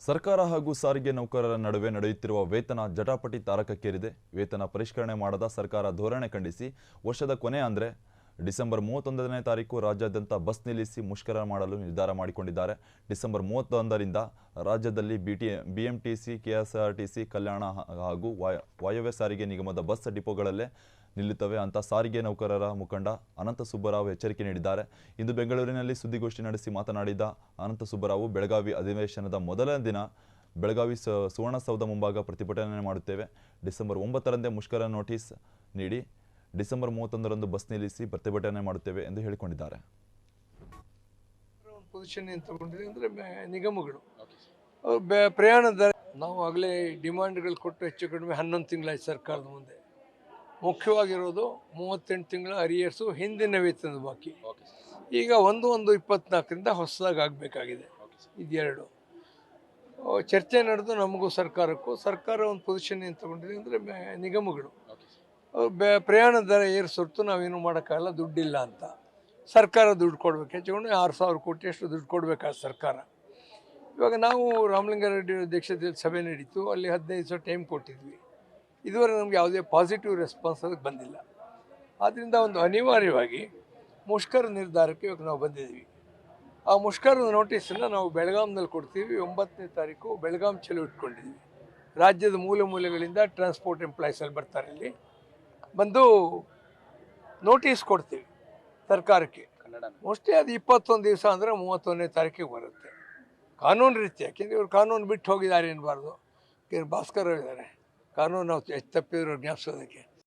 ಸರ್ಕಾರ ಹಾಗೂ ಸಾರಿಗೆ ನೌಕರರ ನಡುವೆ ನಡೆಯುತ್ತಿರುವ ವೇತನ ಜಟಾಪಟಿ ತಾರಕಕ್ಕೇರಿದೆ. ವೇತನ ಪರಿಷ್ಕರಣೆ ಮಾಡದ ಸರ್ಕಾರ ಧೋರಣೆ ಖಂಡಿಸಿ ವರ್ಷದ ಕೊನೆ ಅಂದರೆ ಡಿಸೆಂಬರ್ 31ನೇ ತಾರೀಕು ರಾಜ್ಯಾದ್ಯಂತ ಬಸ್ ನಿಲ್ಲಿಸಿ ಮುಷ್ಕರ ಮಾಡಲು ನಿರ್ಧಾರ ಮಾಡಿಕೊಂಡಿದ್ದಾರೆ. ಡಿಸೆಂಬರ್ 31ರಿಂದ ರಾಜ್ಯದಲ್ಲಿ ಬಿಎಂಟಿಸಿ, ಕೆಎಸ್ಆರ್ಟಿಸಿ, ಕಲ್ಯಾಣ ಹಾಗೂ ವಾಯವ್ಯ ಸಾರಿಗೆ ನಿಗಮದ ಬಸ್ ಡಿಪೋಗಳಲ್ಲೇ ನಿಲ್ಲುತ್ತವೆ ಅಂತ ಸಾರಿಗೆ ನೌಕರರ ಮುಖಂಡ ಅನಂತ ಸುಬ್ಬರಾವ್ ಎಚ್ಚರಿಕೆ ನೀಡಿದ್ದಾರೆ. ಇಂದು ಬೆಂಗಳೂರಿನಲ್ಲಿ ಸುದ್ದಿಗೋಷ್ಠಿ ನಡೆಸಿ ಮಾತನಾಡಿದ ಅನಂತ ಸುಬ್ಬರಾವ್, ಬೆಳಗಾವಿ ಅಧಿವೇಶನದ ಮೊದಲ ದಿನ ಬೆಳಗಾವಿ ಸುವರ್ಣಸೌಧ ಮುಂಭಾಗ ಪ್ರತಿಭಟನೆ ಮಾಡುತ್ತೇವೆ. ಡಿಸೆಂಬರ್ 9ರಂದೇ ಮುಷ್ಕರ ನೋಟಿಸ್ ನೀಡಿ ಡಿಸೆಂಬರ್ 31ರಂದು ಬಸ್ ನಿಲ್ಲಿಸಿ ಪ್ರತಿಭಟನೆ ಮಾಡುತ್ತೇವೆ ಎಂದು ಹೇಳಿಕೊಂಡಿದ್ದಾರೆ. ನಿಗಮಗಳು ಪ್ರಯಾಣ ದರ ನಾವು ಆಗಲೇ ಡಿಮಾಂಡ್ಗಳು ಕೊಟ್ಟು ಹೆಚ್ಚು ಕಡಿಮೆ 11 ತಿಂಗಳಾಯ್ತು ಸರ್ಕಾರದ ಮುಂದೆ. ಮುಖ್ಯವಾಗಿರೋದು 38 ತಿಂಗಳ ಅರಿಯರ್ಸು ಹಿಂದಿನ ವೇತನದ ಬಾಕಿ. ಈಗ 1/1/24ರಿಂದ ಹೊಸದಾಗಿ ಆಗಬೇಕಾಗಿದೆ. ಇದೆರಡು ಚರ್ಚೆ ನಡೆದು ನಮಗೂ ಸರ್ಕಾರಕ್ಕೂ ಸರ್ಕಾರ ಒಂದು ಪೊಸಿಷನ್ ಏನು ತಗೊಂಡಿದೆ ಅಂದರೆ ನಿಗಮಗಳು ಪ್ರಯಾಣ ದರ ಏರಿಸೊರ್ತು ನಾವೇನು ಮಾಡೋಕ್ಕಾಗಲ್ಲ, ದುಡ್ಡಿಲ್ಲ ಅಂತ. ಸರ್ಕಾರ ದುಡ್ಡು ಕೊಡಬೇಕು, ಹೆಚ್ಚುಕೊಂಡು 6,000 ಕೋಟಿ ಅಷ್ಟು ದುಡ್ಡು ಕೊಡಬೇಕಾದ ಸರ್ಕಾರ. ಇವಾಗ ನಾವು ರಾಮಲಿಂಗಾರೆಡ್ಡಿ ಅಧ್ಯಕ್ಷತೆಯಲ್ಲಿ ಸಭೆ ನಡೀತು, ಅಲ್ಲಿ 15 ದಿವಸ ಟೈಮ್ ಕೊಟ್ಟಿದ್ವಿ. ಇದುವರೆಗೆ ನಮಗೆ ಯಾವುದೇ ಪಾಸಿಟಿವ್ ರೆಸ್ಪಾನ್ಸ್ ಅದಕ್ಕೆ ಬಂದಿಲ್ಲ. ಆದ್ದರಿಂದ ಒಂದು ಅನಿವಾರ್ಯವಾಗಿ ಮುಷ್ಕರ ನಿರ್ಧಾರಕ್ಕೆ ಇವಾಗ ನಾವು ಬಂದಿದ್ದೀವಿ. ಆ ಮುಷ್ಕರದ ನೋಟಿಸನ್ನು ನಾವು ಬೆಳಗಾಂನಲ್ಲಿ ಕೊಡ್ತೀವಿ. 9ನೇ ತಾರೀಕು ಬೆಳಗಾಂ ಚಲೋ ಇಟ್ಕೊಂಡಿದ್ದೀವಿ. ರಾಜ್ಯದ ಮೂಲೆಗಳಿಂದ ಟ್ರಾನ್ಸ್ಪೋರ್ಟ್ ಎಂಪ್ಲಾಯೀಸಲ್ಲಿ ಬರ್ತಾರೆ, ಇಲ್ಲಿ ಬಂದು ನೋಟಿಸ್ ಕೊಡ್ತೀವಿ ಸರ್ಕಾರಕ್ಕೆ. ಮೋಸ್ಟ್ಲಿ ಅದು 21 ದಿವಸ ಅಂದರೆ 31ನೇ ತಾರೀಕಿಗೆ ಬರುತ್ತೆ ಕಾನೂನು ರೀತಿ. ಯಾಕೆಂದರೆ ಇವರು ಕಾನೂನು ಬಿಟ್ಟು ಹೋಗಿದ್ದಾರೆ ಎನ್ನಬಾರ್ದು. ಭಾಸ್ಕರ್ ಇದ್ದಾರೆ, ಕಾನೂನು ನಾವು ತಪ್ಪಿದ್ರು ಜ್ಞಾಪಿಸೋದಕ್ಕೆ.